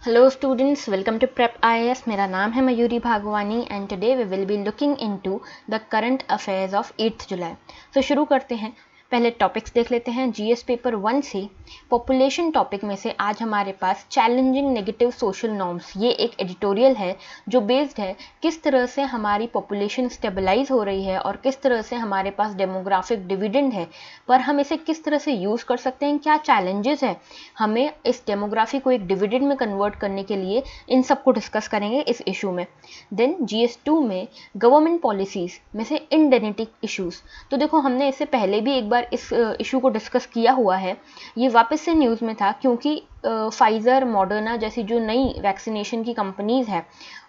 Hello students, welcome to Prep IAS. मेरा नाम है Mayuri Bhagwani and today we will be looking into the current affairs of 8th July. So शुरू करते हैं. पहले टॉपिक्स देख लेते हैं. जीएस पेपर 1 से पॉपुलेशन टॉपिक में से आज हमारे पास चैलेंजिंग नेगेटिव सोशल नॉर्म्स, ये एक एडिटोरियल है जो बेस्ड है किस तरह से हमारी पॉपुलेशन स्टेबलाइज हो रही है और किस तरह से हमारे पास डेमोग्राफिक डिविडेंड है, पर हम इसे किस तरह से यूज़ कर सकते हैं, क्या चैलेंजेस है हमें इस डेमोग्राफी को एक डिविडेंड में कन्वर्ट करने के लिए, इन सब को डिस्कस करेंगे इस इशू में. देन GS2 में गवर्नमेंट पॉलिसीज में से इंडेनिटी इश्यूज. तो देखो हमने इससे पहले भी एक बार इस इशू को डिस्कस किया हुआ है. ये वापस से न्यूज़ में था क्योंकि फाइज़र, मॉडर्ना जैसी जो नई वैक्सीनेशन की कंपनीज़ है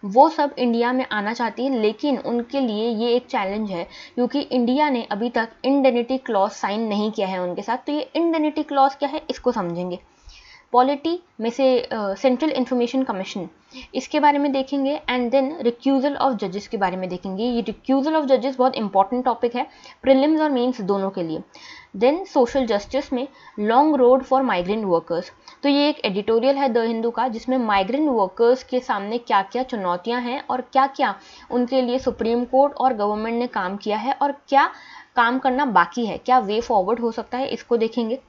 वो सब इंडिया में आना चाहती हैं, लेकिन उनके लिए ये एक चैलेंज है क्योंकि इंडिया ने अभी तक इंडेनिटी क्लॉज साइन नहीं किया है उनके साथ. तो ये इंडेनिटी क्लॉज क्या है इसको समझेंगे. पॉलिटी में से सेंट्रल इंफॉर्मेशन कमीशन, इसके बारे में देखेंगे. एंड देन रिक्यूजल ऑफ जजेस के बारे में देखेंगे. ये रिक्यूजल ऑफ जजेस बहुत इंपॉर्टेंट टॉपिक है प्रीलिम्स और मेंस दोनों के लिए. देन सोशल जस्टिस में long road for migrant workers. तो ये एक एडिटोरियल है द हिंदू का जिसमें माइग्रेंट वर्कर्स के सामने क्या क्या चुनौतियां हैं और क्या क्या उनके लिए सुप्रीम कोर्ट और गवर्नमेंट ने काम किया है और क्या काम करना बाकी है, क्या वे फॉरवर्ड हो सकता है, इसको देखेंगे.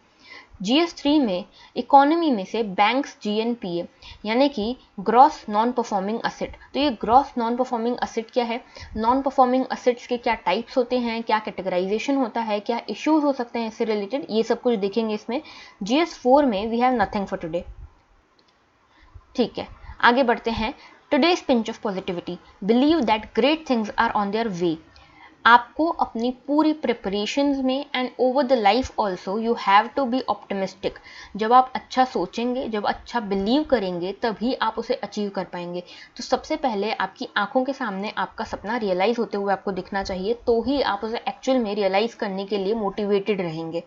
GS3 में इकोनॉमी में से बैंक्स GNPA यानी कि ग्रॉस नॉन परफॉर्मिंग असेट. तो ये ग्रॉस नॉन परफॉर्मिंग असेट क्या है, नॉन परफॉर्मिंग असेट्स के क्या टाइप्स होते हैं, क्या कैटेगराइजेशन होता है, क्या इश्यूज हो सकते हैं इससे रिलेटेड, ये सब कुछ देखेंगे इसमें. GS4 में we have nothing for today. ठीक है, आगे बढ़ते हैं. Today's pinch of positivity, believe that great things are on their way. आपको अपनी पूरी प्रिपरेशंस में and over the life also you have to be optimistic. जब आप अच्छा सोचेंगे, जब अच्छा बिलीव करेंगे, तभी आप उसे अचीव कर पाएंगे. तो सबसे पहले आपकी आंखों के सामने आपका सपना रियलाइज होते हुए आपको दिखना चाहिए, तो ही आप उसे एक्चुअल में रियलाइज करने के लिए मोटिवेटेड रहेंगे.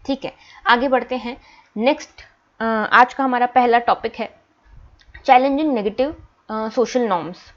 ठीक है, आगे बढ़ते हैं. नेक्स्ट आज का हमारा पहला टॉपिक है चैलेंजिंग नेगेटिव सोशल नॉर्म्स.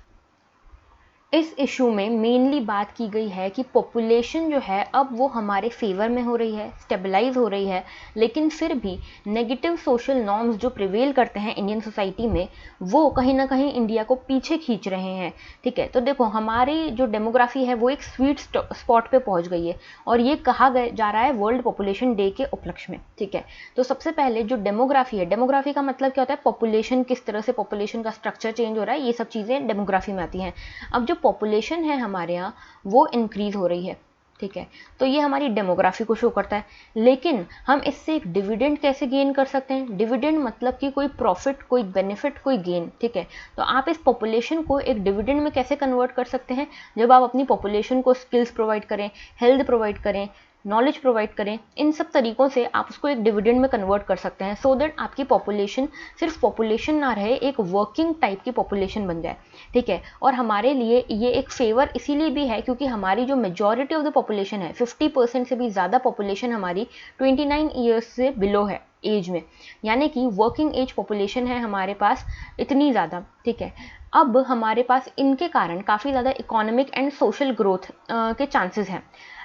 इस इशू में मेनली बात की गई है कि पॉपुलेशन जो है अब वो हमारे फेवर में हो रही है, स्टेबलाइज हो रही है, लेकिन फिर भी नेगेटिव सोशल नॉर्म्स जो प्रिवेल करते हैं इंडियन सोसाइटी में वो कहीं ना कहीं इंडिया को पीछे खींच रहे हैं. ठीक है, तो देखो हमारी जो डेमोग्राफी है वो एक स्वीट स्पॉट पे पहुंच गई है और ये कहा जा रहा है वर्ल्ड पॉपुलेशन डे के उपलक्ष्य में. ठीक है, तो सबसे पहले जो डेमोग्राफी है, डेमोग्राफी का मतलब क्या होता है, पॉपुलेशन, किस तरह से पॉपुलेशन का स्ट्रक्चर चेंज हो रहा है, ये सब चीज़ें डेमोग्राफी में आती हैं. अब जो पॉपुलेशन है हमारे यहाँ वो इंक्रीज हो रही है. ठीक है, तो ये हमारी डेमोग्राफी को शो करता है. लेकिन हम इससे एक डिविडेंड कैसे गेन कर सकते हैं. डिविडेंड मतलब कि कोई प्रॉफिट, कोई बेनिफिट, कोई गेन. ठीक है, तो आप इस पॉपुलेशन को एक डिविडेंड में कैसे कन्वर्ट कर सकते हैं, जब आप अपनी पॉपुलेशन को स्किल्स प्रोवाइड करें, हेल्थ प्रोवाइड करें, नॉलेज प्रोवाइड करें. इन सब तरीकों से आप उसको एक डिविडेंड में कन्वर्ट कर सकते हैं, सो दैट आपकी पॉपुलेशन सिर्फ पॉपुलेशन ना रहे, एक वर्किंग टाइप की पॉपुलेशन बन जाए. ठीक है, और हमारे लिए ये एक फेवर इसीलिए भी है क्योंकि हमारी जो मेजॉरिटी ऑफ द पॉपुलेशन है, 50% से भी ज़्यादा पॉपुलेशन हमारी 29 ईयर्स से बिलो है एज में, यानी कि वर्किंग एज पॉपुलेशन है हमारे पास इतनी ज़्यादा. ठीक है, अब हमारे पास इनके कारण काफ़ी ज़्यादा इकोनॉमिक एंड सोशल ग्रोथ के चांसेस हैं,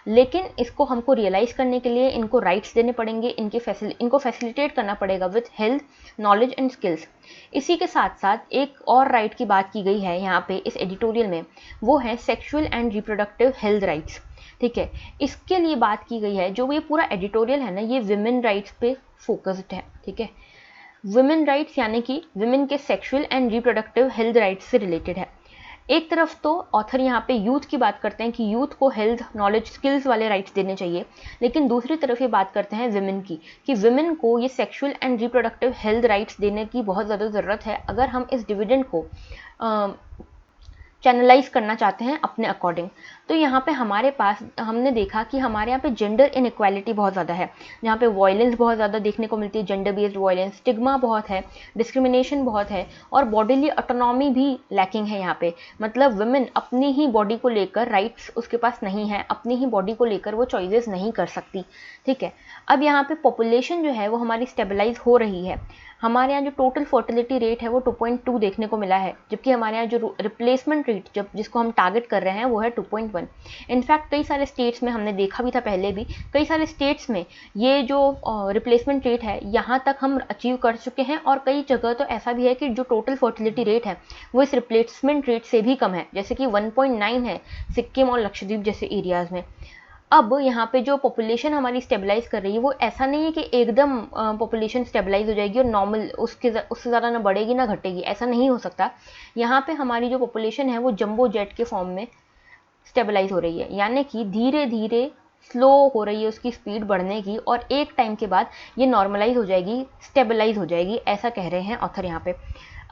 लेकिन इसको हमको रियलाइज़ करने के लिए इनको राइट्स देने पड़ेंगे, इनको फैसिलिटेट करना पड़ेगा with health, knowledge and skills. इसी के साथ साथ एक और राइट की बात की गई है यहाँ पे इस एडिटोरियल में, वो है sexual and reproductive health rights. ठीक है, इसके लिए बात की गई है. जो ये पूरा एडिटोरियल है ना, ये विमेन राइट्स पे फोकस्ड है. ठीक है, विमेन राइट्स यानी कि विमेन के sexual and reproductive health rights से रिलेटेड है. एक तरफ तो ऑथर यहाँ पे यूथ की बात करते हैं कि यूथ को हेल्थ, नॉलेज, स्किल्स वाले राइट्स देने चाहिए, लेकिन दूसरी तरफ ये बात करते हैं विमेन की कि विमेन को ये sexual and reproductive health rights देने की बहुत ज़्यादा ज़रूरत है अगर हम इस डिविडेंड को चैनलाइज करना चाहते हैं अपने अकॉर्डिंग. तो यहाँ पे हमारे पास हमने देखा कि हमारे यहाँ पे जेंडर इनइक्वालिटी बहुत ज़्यादा है, जहाँ पे वायलेंस बहुत ज़्यादा देखने को मिलती है, जेंडर बेस्ड वायलेंस, स्टिग्मा बहुत है, डिस्क्रिमिनेशन बहुत है, और बॉडीली ऑटोनॉमी भी लैकिंग है यहाँ पे. मतलब वुमेन अपनी ही बॉडी को लेकर राइट्स उसके पास नहीं है, अपनी ही बॉडी को लेकर वो चॉइसेस नहीं कर सकती. ठीक है, अब यहाँ पे पॉपुलेशन जो है वो हमारी स्टेबलाइज हो रही है. हमारे यहाँ जो टोटल फर्टिलिटी रेट है वो 2.2 देखने को मिला है, जबकि हमारे यहाँ जो रिप्लेसमेंट रेट जब जिसको हम टारगेट कर रहे हैं वो है 2.1। इनफैक्ट कई सारे स्टेट्स में हमने देखा भी था पहले भी, कई सारे स्टेट्स में ये जो रिप्लेसमेंट रेट है यहाँ तक हम अचीव कर चुके हैं, और कई जगह तो ऐसा भी है कि जो टोटल फर्टिलिटी रेट है वो इस रिप्लेसमेंट रेट से भी कम है, जैसे कि 1.9 है सिक्किम और लक्षद्वीप जैसे एरियाज़ में। अब यहाँ पे जो पॉपुलेशन हमारी स्टेबलाइज कर रही है वो ऐसा नहीं है कि एकदम पॉपुलेशन स्टेबलाइज हो जाएगी और नॉर्मल उससे ज़्यादा ना बढ़ेगी ना घटेगी, ऐसा नहीं हो सकता। यहाँ पे हमारी जो पॉपुलेशन है वो जंबो जेट के फॉर्म में स्टेबलाइज हो रही है, यानी कि धीरे धीरे स्लो हो रही है उसकी स्पीड बढ़ने की, और एक टाइम के बाद ये नॉर्मलाइज हो जाएगी, स्टेबलाइज हो जाएगी, ऐसा कह रहे हैं ऑथर यहाँ पे।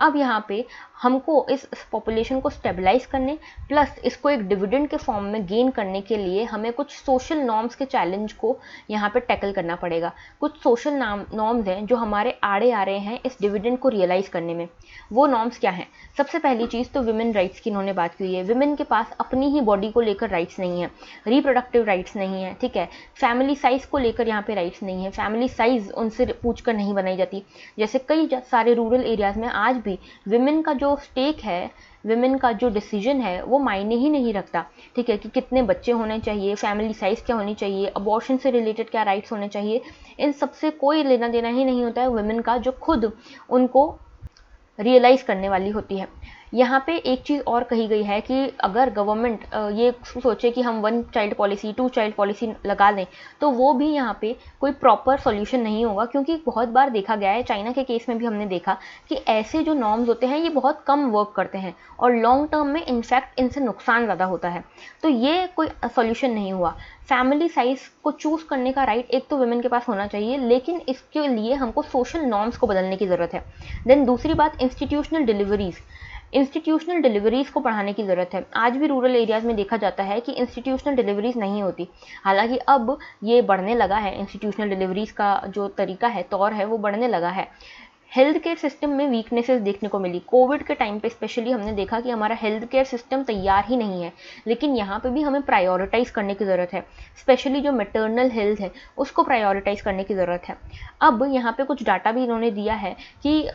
अब यहाँ पे हमको इस पॉपुलेशन को स्टेबलाइज करने प्लस इसको एक डिविडेंड के फॉर्म में गेन करने के लिए हमें कुछ सोशल नॉर्म्स के चैलेंज को यहाँ पे टैकल करना पड़ेगा। कुछ सोशल नॉर्म्स हैं जो हमारे आड़े आ रहे हैं इस डिविडेंड को रियलाइज़ करने में। वो नॉर्म्स क्या हैं? सबसे पहली चीज़ तो विमेन राइट्स की इन्होंने बात की है। विमेन के पास अपनी ही बॉडी को लेकर राइट्स नहीं है, रिप्रोडक्टिव राइट्स नहीं है, ठीक है। फैमिली साइज़ को लेकर यहाँ पे राइट्स नहीं है, फैमिली साइज़ उनसे पूछ कर नहीं बनाई जाती। जैसे कई सारे रूरल एरियाज़ में आज भी विमेन का जो स्टेक है, विमेन का जो डिसीजन है वो मायने ही नहीं रखता, ठीक है, कि कितने बच्चे होने चाहिए, फैमिली साइज़ क्या होनी चाहिए, अबॉर्शन से रिलेटेड क्या राइट्स होने चाहिए, इन सबसे कोई लेना देना ही नहीं होता है विमेन का, जो खुद उनको रियलाइज़ करने वाली होती है। यहाँ पे एक चीज़ और कही गई है कि अगर गवर्नमेंट ये सोचे कि हम 1 चाइल्ड पॉलिसी 2 चाइल्ड पॉलिसी लगा दें तो वो भी यहाँ पे कोई प्रॉपर सॉल्यूशन नहीं होगा, क्योंकि बहुत बार देखा गया है, चाइना के केस में भी हमने देखा कि ऐसे जो नॉर्म्स होते हैं ये बहुत कम वर्क करते हैं और लॉन्ग टर्म में इनफैक्ट इनसे नुकसान ज़्यादा होता है। तो ये कोई सॉल्यूशन नहीं हुआ। फैमिली साइज़ को चूज़ करने का राइट एक तो वुमेन के पास होना चाहिए, लेकिन इसके लिए हमको सोशल नॉर्म्स को बदलने की ज़रूरत है। देन दूसरी बात, इंस्टीट्यूशनल डिलीवरीज़ को बढ़ाने की ज़रूरत है। आज भी रूरल एरियाज़ में देखा जाता है कि इंस्टीट्यूशनल डिलीवरीज़ नहीं होती, हालांकि अब ये बढ़ने लगा है। इंस्टीट्यूशनल डिलीवरीज़ का जो तरीका है, तौर है, वो बढ़ने लगा है। हेल्थ केयर सिस्टम में वीकनेसेस देखने को मिली कोविड के टाइम पे, स्पेशली हमने देखा कि हमारा हेल्थ केयर सिस्टम तैयार ही नहीं है, लेकिन यहाँ पे भी हमें प्रायोरिटाइज़ करने की ज़रूरत है। स्पेशली जो मैटरनल हेल्थ है उसको प्रायोरिटाइज़ करने की ज़रूरत है। अब यहाँ पे कुछ डाटा भी इन्होंने दिया है कि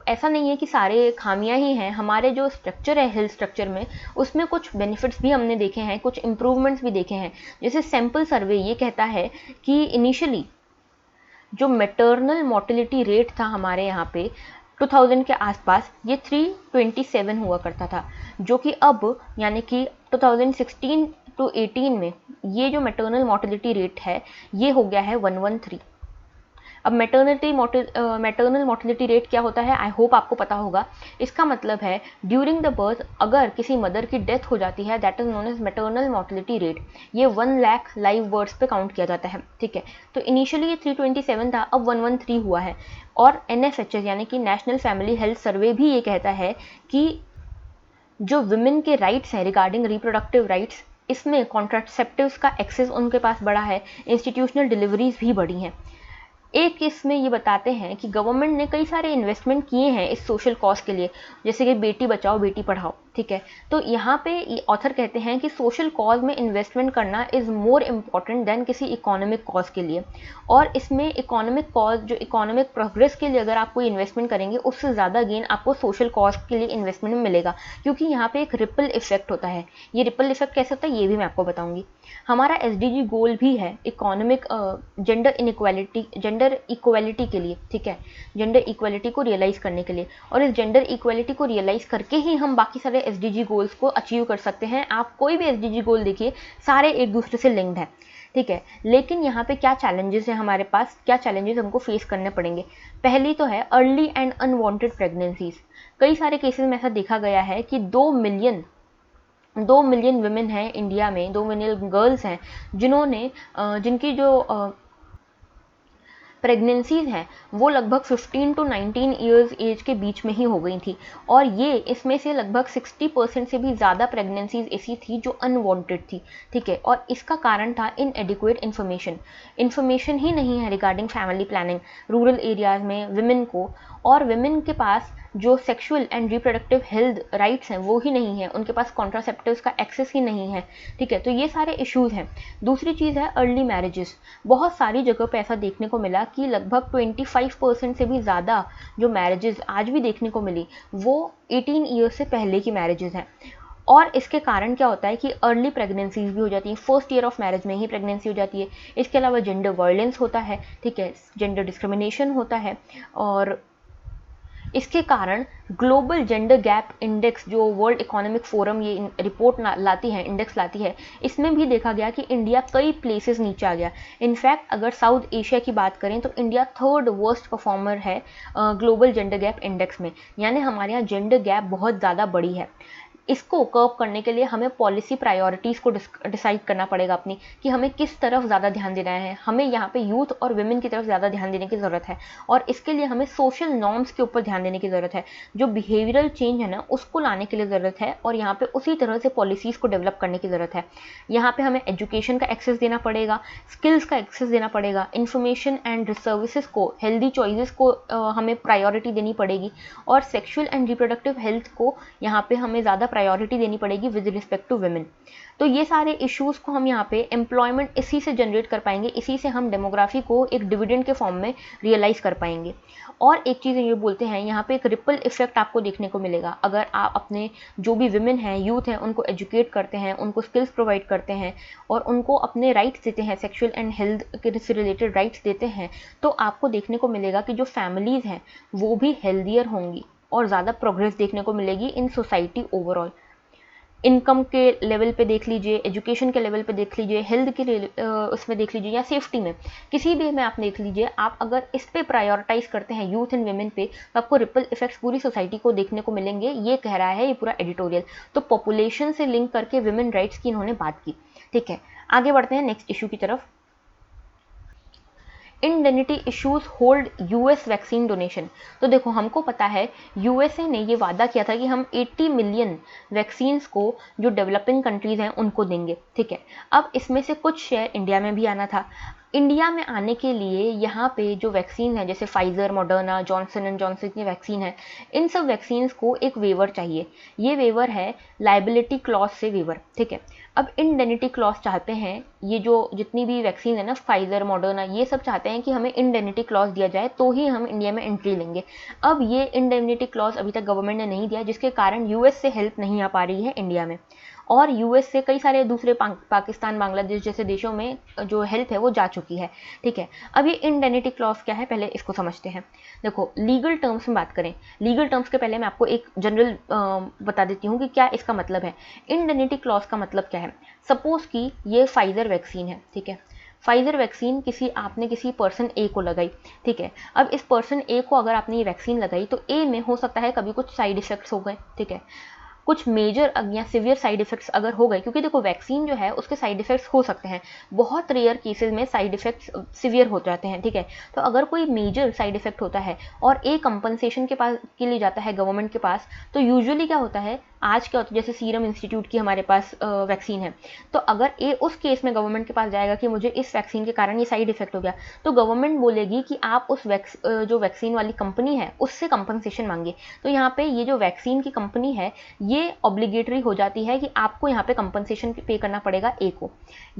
ऐसा नहीं है कि सारे खामियां ही हैं, हमारे जो स्ट्रक्चर है हेल्थ स्ट्रक्चर में उसमें कुछ बेनिफिट्स भी हमने देखे हैं, कुछ इम्प्रूवमेंट्स भी देखे हैं। जैसे सैम्पल सर्वे ये कहता है कि इनिशियली जो मैटरनल मोर्टेलिटी रेट था हमारे यहाँ पे 2000 के आसपास, ये 327 हुआ करता था, जो कि अब यानी कि 2016 टू 18 में ये जो मैटरनल मोर्टेलिटी रेट है ये हो गया है 113। अब मैटरनल मोर्टेलिटी रेट क्या होता है, आई होप आपको पता होगा। इसका मतलब है ड्यूरिंग द बर्थ अगर किसी मदर की डेथ हो जाती है, that is known as maternal mortality rate. ये 1 लाख लाइव बर्ड्स पे काउंट किया जाता है, ठीक है। तो इनिशियली ये 327 था, अब 113 हुआ है। और NFHS यानी कि नेशनल फैमिली हेल्थ सर्वे भी ये कहता है कि जो विमेन के राइट्स हैं रिगार्डिंग रिप्रोडक्टिव राइट्स, इसमें कॉन्ट्रासेप्टिव्स का एक्सेस उनके पास बढ़ा है, इंस्टीट्यूशनल डिलीवरीज भी बढ़ी हैं। एक केस में ये बताते हैं कि गवर्नमेंट ने कई सारे इन्वेस्टमेंट किए हैं इस सोशल कॉज के लिए, जैसे कि बेटी बचाओ बेटी पढ़ाओ, ठीक है। तो यहाँ पे ऑथर कहते हैं कि सोशल कॉज में इन्वेस्टमेंट करना इज़ मोर इम्पॉर्टेंट देन किसी इकोनॉमिक कॉज के लिए। और इसमें इकोनॉमिक कॉज, जो इकोनॉमिक प्रोग्रेस के लिए अगर आप कोई इन्वेस्टमेंट करेंगे उससे ज़्यादा गेन आपको सोशल कॉज के लिए इन्वेस्टमेंट में मिलेगा, क्योंकि यहाँ पे एक रिपल इफेक्ट होता है। ये रिपल इफेक्ट कैसे होता है ये भी मैं आपको बताऊँगी। हमारा SDG गोल भी है इकोनॉमिक जेंडर इक्वालिटी के लिए, ठीक है, जेंडर इक्वालिटी को रियलाइज़ करने के लिए। और इस जेंडर इक्वालिटी को रियलाइज़ करके ही हम बाकी सारे SDG गोल्स को अचीव कर सकते हैं। आप कोई भी SDG गोल देखिए, सारे एक दूसरे से लिंक्ड है, ठीक है। लेकिन यहाँ पे क्या चैलेंजेस हैं हमारे पास, क्या चैलेंजेस हमको फेस करने पड़ेंगे? पहली तो है अर्ली एंड अनवांटेड प्रेगनेंसीज। कई सारे केसेस में ऐसा देखा गया है कि 2 मिलियन वुमेन हैं इंडिया में, 2 मिलियन गर्ल्स हैं जिनकी जो प्रेगनेंसीज हैं वो लगभग 15 टू 19 ईयर्स एज के बीच में ही हो गई थी। और ये इसमें से लगभग 60% से भी ज़्यादा प्रेगनेंसीज ऐसी थी जो अनवांटेड थी, ठीक है। और इसका कारण था इनएडिक्वेट इन्फॉर्मेशन ही नहीं है regarding family planning rural areas में विमेन को। और विमेन के पास जो sexual and reproductive health rights हैं वो ही नहीं है, उनके पास कॉन्ट्रासेप्टिव्स का एक्सेस ही नहीं है, ठीक है। तो ये सारे इश्यूज़ हैं। दूसरी चीज़ है अर्ली मैरिजेस। बहुत सारी जगह पे ऐसा देखने को मिला कि लगभग 25% से भी ज़्यादा जो मैरिजेस आज भी देखने को मिली वो 18 ईयर्स से पहले की मैरिजेस हैं। और इसके कारण क्या होता है कि अर्ली प्रेगनेंसीज भी हो जाती हैं, फर्स्ट ईयर ऑफ मैरिज में ही प्रेगनेंसी हो जाती है। इसके अलावा जेंडर वायलेंस होता है, ठीक है, जेंडर डिस्क्रिमिनेशन होता है। और इसके कारण ग्लोबल जेंडर गैप इंडेक्स जो वर्ल्ड इकोनॉमिक फोरम ये रिपोर्ट लाती है, इंडेक्स लाती है, इसमें भी देखा गया कि इंडिया कई प्लेसेस नीचे आ गया। इनफैक्ट अगर साउथ एशिया की बात करें तो इंडिया थर्ड वर्स्ट परफॉर्मर है ग्लोबल जेंडर गैप इंडेक्स में, यानी हमारे यहाँ जेंडर गैप बहुत ज़्यादा बड़ी है। इसको कर्व करने के लिए हमें पॉलिसी प्रायोरिटीज़ को डिसाइड करना पड़ेगा अपनी, कि हमें किस तरफ ज़्यादा ध्यान देना है। हमें यहाँ पे यूथ और विमेन की तरफ ज़्यादा ध्यान देने की ज़रूरत है, और इसके लिए हमें सोशल नॉर्म्स के ऊपर ध्यान देने की ज़रूरत है। जो बिहेवियरल चेंज है ना, उसको लाने के लिए ज़रूरत है, और यहाँ पे उसी तरह से पॉलिसीज़ को डेवलप करने की ज़रूरत है। यहाँ पे हमें एजुकेशन का एक्सेस देना पड़ेगा, स्किल्स का एक्सेस देना पड़ेगा, इन्फॉर्मेशन एंड सर्विसेज को, हेल्दी चॉइसेस को हमें प्रायोरिटी देनी पड़ेगी, और सेक्शुअल एंड रिप्रोडक्टिव हेल्थ को यहाँ पे हमें ज़्यादा प्रायोरिटी देनी पड़ेगी विद रिस्पेक्ट टू वुमेन। तो ये सारे इश्यूज़ को हम यहाँ पे एम्प्लॉयमेंट इसी से जनरेट कर पाएंगे, इसी से हम डेमोग्राफी को एक डिविडेंड के फॉर्म में रियलाइज़ कर पाएंगे। और एक चीज़ ये बोलते हैं, यहाँ पे एक रिपल इफेक्ट आपको देखने को मिलेगा। अगर आप अपने जो भी विमेन हैं, यूथ हैं, उनको एजुकेट करते हैं, उनको स्किल्स प्रोवाइड करते हैं, और उनको अपने राइट्स देते हैं, सेक्शुअल एंड हेल्थ के से रिलेटेड राइट्स देते हैं, तो आपको देखने को मिलेगा कि जो फैमिलीज़ हैं वो भी हेल्दियर होंगी, और ज़्यादा प्रोग्रेस देखने को मिलेगी इन सोसाइटी ओवरऑल। इनकम के लेवल पे देख लीजिए, एजुकेशन के लेवल पे देख लीजिए, हेल्थ के उसमें देख लीजिए, या सेफ्टी में, किसी भी में आप देख लीजिए। आप अगर इस पे प्रायोरिटाइज करते हैं यूथ एंड वेमेन पे, तो आपको रिपल इफेक्ट्स पूरी सोसाइटी को देखने को मिलेंगे। ये कह रहा है ये पूरा एडिटोरियल। तो पॉपुलेशन से लिंक करके विमेन राइट्स की इन्होंने बात की। ठीक है, आगे बढ़ते हैं नेक्स्ट इशू की तरफ। Indemnity issues hold US vaccine donation. तो देखो, हमको पता है यूएसए ने ये वादा किया था कि हम 80 मिलियन वैक्सीन्स को जो डेवलपिंग कंट्रीज हैं उनको देंगे। ठीक है, अब इसमें से कुछ शेयर इंडिया में भी आना था। इंडिया में आने के लिए यहाँ पे जो वैक्सीन है, जैसे Pfizer, Moderna, Johnson and Johnson की वैक्सीन है, इन सब वैक्सीन्स को एक वेवर चाहिए। ये वेवर है लाइबिलिटी क्लॉज से वेवर। ठीक है, अब इंडेनिटी क्लॉज चाहते हैं, ये जो जितनी भी वैक्सीन है ना, फाइजर, मॉडर्ना, ये सब चाहते हैं कि हमें इंडेनिटी क्लॉज दिया जाए तो ही हम इंडिया में एंट्री लेंगे। अब ये इंडेनिटी क्लॉज अभी तक गवर्नमेंट ने नहीं दिया, जिसके कारण यूएस से हेल्प नहीं आ पा रही है इंडिया में, और यूएस से कई सारे दूसरे पाकिस्तान, बांग्लादेश जैसे देशों में जो हेल्प है वो जा चुकी है। ठीक है, अब ये इंडेनिटी क्लॉज क्या है, पहले इसको समझते हैं। देखो, लीगल टर्म्स में बात करें, लीगल टर्म्स के पहले मैं आपको एक जनरल बता देती हूँ कि क्या इसका मतलब है। इंडेनिटी क्लॉज का मतलब क्या है। सपोज कि ये फाइजर वैक्सीन है। ठीक है, फाइजर वैक्सीन आपने किसी पर्सन ए को लगाई। ठीक है, अब इस पर्सन ए को अगर आपने ये वैक्सीन लगाई तो ए में हो सकता है कभी कुछ साइड इफेक्ट्स हो गए। ठीक है, कुछ मेजर या सिवियर साइड इफेक्ट्स अगर हो गए, क्योंकि देखो वैक्सीन जो है उसके साइड इफेक्ट्स हो सकते हैं, बहुत रेयर केसेस में साइड इफेक्ट्स सिवियर हो जाते हैं। ठीक है, तो अगर कोई मेजर साइड इफेक्ट होता है और ए कंपनसेशन के लिए जाता है गवर्नमेंट के पास, तो यूजुअली क्या होता है, आज क्या होता है, जैसे सीरम इंस्टीट्यूट की हमारे पास वैक्सीन है, तो अगर ए उस केस में गवर्नमेंट के पास जाएगा कि मुझे इस वैक्सीन के कारण ये साइड इफेक्ट हो गया, तो गवर्नमेंट बोलेगी कि आप उस जो वैक्सीन वाली कंपनी है उससे कंपनसेशन मांगे। तो यहाँ पे ये जो वैक्सीन की कंपनी है ये ऑब्लिगेटरी हो जाती है कि आपको यहाँ पे कंपनसेशन पे करना पड़ेगा ए को।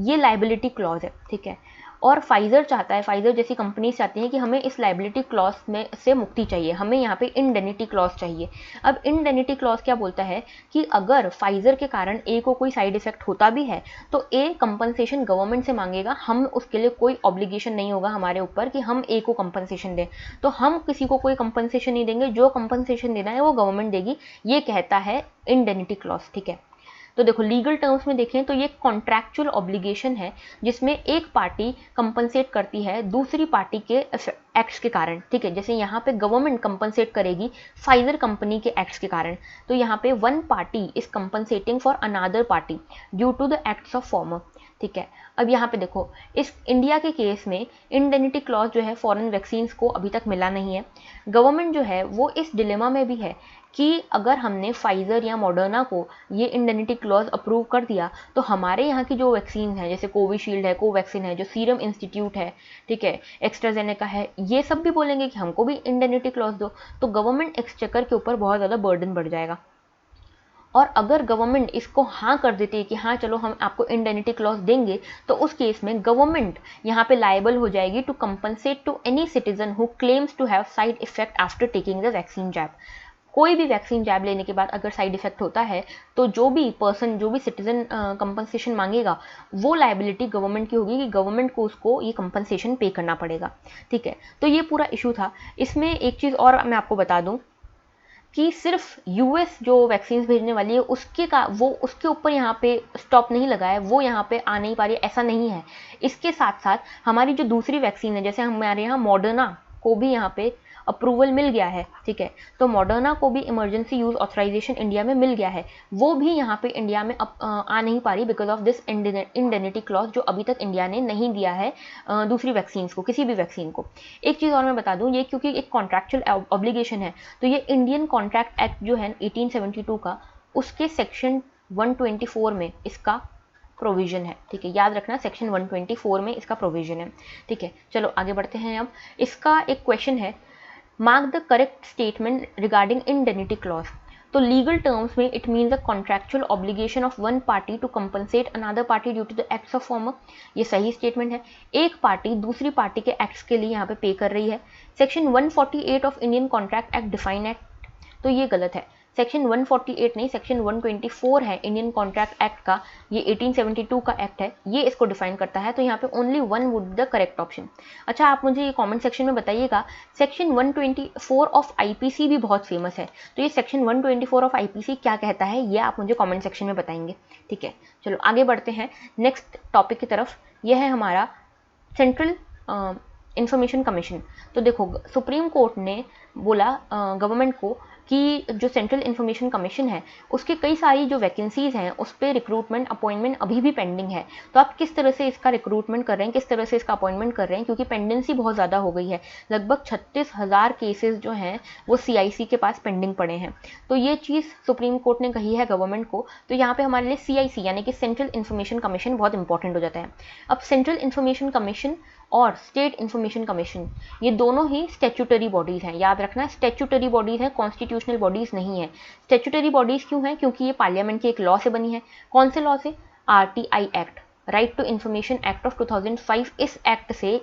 ये लाइबिलिटी क्लॉज है। ठीक है, और फाइजर चाहता है, फाइजर जैसी कंपनी चाहती है कि हमें इस लाइबिलिटी क्लॉज में से मुक्ति चाहिए, हमें यहाँ पे इंडेनिटी क्लॉज चाहिए। अब इंडेनिटी क्लॉज क्या बोलता है कि अगर फाइजर के कारण ए को कोई साइड इफेक्ट होता भी है तो ए कंपनसेशन गवर्नमेंट से मांगेगा, हम उसके लिए कोई ऑब्लिगेशन नहीं होगा हमारे ऊपर कि हम ए को कंपनसेशन दें, तो हम किसी को कोई कंपनसेशन नहीं देंगे, जो कंपनसेशन देना है वो गवर्नमेंट देगी, ये कहता है इंडेनिटी क्लॉज। ठीक है, तो देखो लीगल टर्म्स में देखें तो ये कॉन्ट्रैक्चुअल ऑब्लिगेशन है, जिसमें एक पार्टी कंपनसेट करती है दूसरी पार्टी के एक्ट्स के कारण। ठीक है, जैसे यहाँ पे गवर्नमेंट कंपनसेट करेगी फाइजर कंपनी के एक्ट्स के कारण, तो यहाँ पे one party is compensating for another party due to the acts of former. ठीक है, अब यहाँ पे देखो, इस इंडिया के केस में इंडेनिटी क्लॉज जो है फॉरेन वैक्सीन्स को अभी तक मिला नहीं है। गवर्नमेंट जो है वो इस डिलेमा में भी है कि अगर हमने फाइजर या मॉडर्ना को ये इंडेनिटी क्लॉज अप्रूव कर दिया, तो हमारे यहाँ की जो वैक्सीन है, जैसे कोविशील्ड है, कोवैक्सीन है, जो सीरम इंस्टीट्यूट है, ठीक है, एक्स्ट्राजेनेका है, ये सब भी बोलेंगे कि हमको भी इंडेनिटी क्लॉज दो, तो गवर्नमेंट एक्सचेकर के ऊपर बहुत ज़्यादा बर्डन बढ़ जाएगा। और अगर गवर्नमेंट इसको हाँ कर देती है कि हाँ चलो हम आपको इंडेनिटी क्लॉज देंगे, तो उस केस में गवर्नमेंट यहाँ पे लायबल हो जाएगी to compensate to any citizen who claims to have side effect after taking the vaccine jab. कोई भी वैक्सीन जैब लेने के बाद अगर साइड इफेक्ट होता है तो जो भी पर्सन, जो भी सिटीजन कंपनसेशन मांगेगा वो लायबिलिटी गवर्नमेंट की होगी कि गवर्नमेंट को उसको ये कंपनसेशन पे करना पड़ेगा। ठीक है, तो ये पूरा इशू था। इसमें एक चीज़ और मैं आपको बता दूं कि सिर्फ यूएस जो वैक्सीन भेजने वाली है उसके ऊपर यहाँ पे स्टॉप नहीं लगा है, वो यहाँ पे आ नहीं पा रही है, ऐसा नहीं है। इसके साथ साथ हमारी जो दूसरी वैक्सीन है, जैसे हमारे यहाँ मॉडर्ना को भी यहाँ पे अप्रूवल मिल गया है। ठीक है, तो मॉडर्ना को भी इमरजेंसी यूज ऑथराइजेशन इंडिया में मिल गया है, वो भी यहाँ पे इंडिया में आ नहीं पा रही बिकॉज ऑफ दिस इंडेनिटी क्लॉज जो अभी तक इंडिया ने नहीं दिया है दूसरी वैक्सीन को, किसी भी वैक्सीन को। एक चीज़ और मैं बता दूं, ये क्योंकि एक कॉन्ट्रैक्चुअल ऑब्लिगेशन है, तो ये इंडियन कॉन्ट्रैक्ट एक्ट जो है 1872 का, उसके सेक्शन 124 में इसका प्रोविजन है। ठीक है, याद रखना सेक्शन 124 में इसका प्रोविजन है। ठीक है, चलो आगे बढ़ते हैं। अब इसका एक क्वेश्चन है, mark the correct statement regarding indemnity clause. तो लीगल टर्म्स में it means a contractual obligation of one party to compensate another party due to the acts of former. ये सही स्टेटमेंट है, एक पार्टी दूसरी पार्टी के acts के लिए यहाँ पे कर रही है। Section 148 of Indian contract act define act, तो ये गलत है। सेक्शन 148 नहीं, सेक्शन 124 है इंडियन कॉन्ट्रैक्ट एक्ट का, ये 1872 का एक्ट है, ये इसको डिफाइन करता है। तो यहाँ पे only one would be the correct option. अच्छा, आप मुझे ये कमेंट सेक्शन में बताइएगा, सेक्शन 124 ऑफ आईपीसी भी बहुत फेमस है, तो ये सेक्शन 124 ऑफ आईपीसी क्या कहता है, ये आप मुझे कॉमेंट सेक्शन में बताएंगे। ठीक है, चलो आगे बढ़ते हैं नेक्स्ट टॉपिक की तरफ। यह है हमारा सेंट्रल इंफॉर्मेशन कमीशन। तो देखो, सुप्रीम कोर्ट ने बोला गवर्नमेंट को कि जो सेंट्रल इंफॉर्मेशन कमीशन है उसके कई सारी जो वैकेंसीज हैं उस पर रिक्रूटमेंट अपॉइंटमेंट अभी भी पेंडिंग है। तो आप किस तरह से इसका रिक्रूटमेंट कर रहे हैं, किस तरह से इसका अपॉइंटमेंट कर रहे हैं, क्योंकि पेंडेंसी बहुत ज़्यादा हो गई है। लगभग 36,000 केसेस जो हैं वो सीआईसी के पास पेंडिंग पड़े हैं। तो ये चीज़ सुप्रीम कोर्ट ने कही है गवर्नमेंट को, तो यहाँ पे हमारे लिए सीआईसी यानी कि सेंट्रल इंफॉर्मेशन कमीशन बहुत इंपॉर्टेंट हो जाता है। अब सेंट्रल इंफॉर्मेशन कमीशन और स्टेट इंफॉर्मेशन कमीशन ये दोनों ही स्टैट्यूटरी बॉडीज हैं। याद रखना, स्टैट्यूटरी बॉडीज हैं, कॉन्स्टिट्यूशनल बॉडीज नहीं है। स्टैट्यूटरी बॉडीज क्यों हैं? क्योंकि ये पार्लियामेंट के एक लॉ से बनी है। कौन से लॉ से? RTI act, right to information act of 2005, इस एक्ट से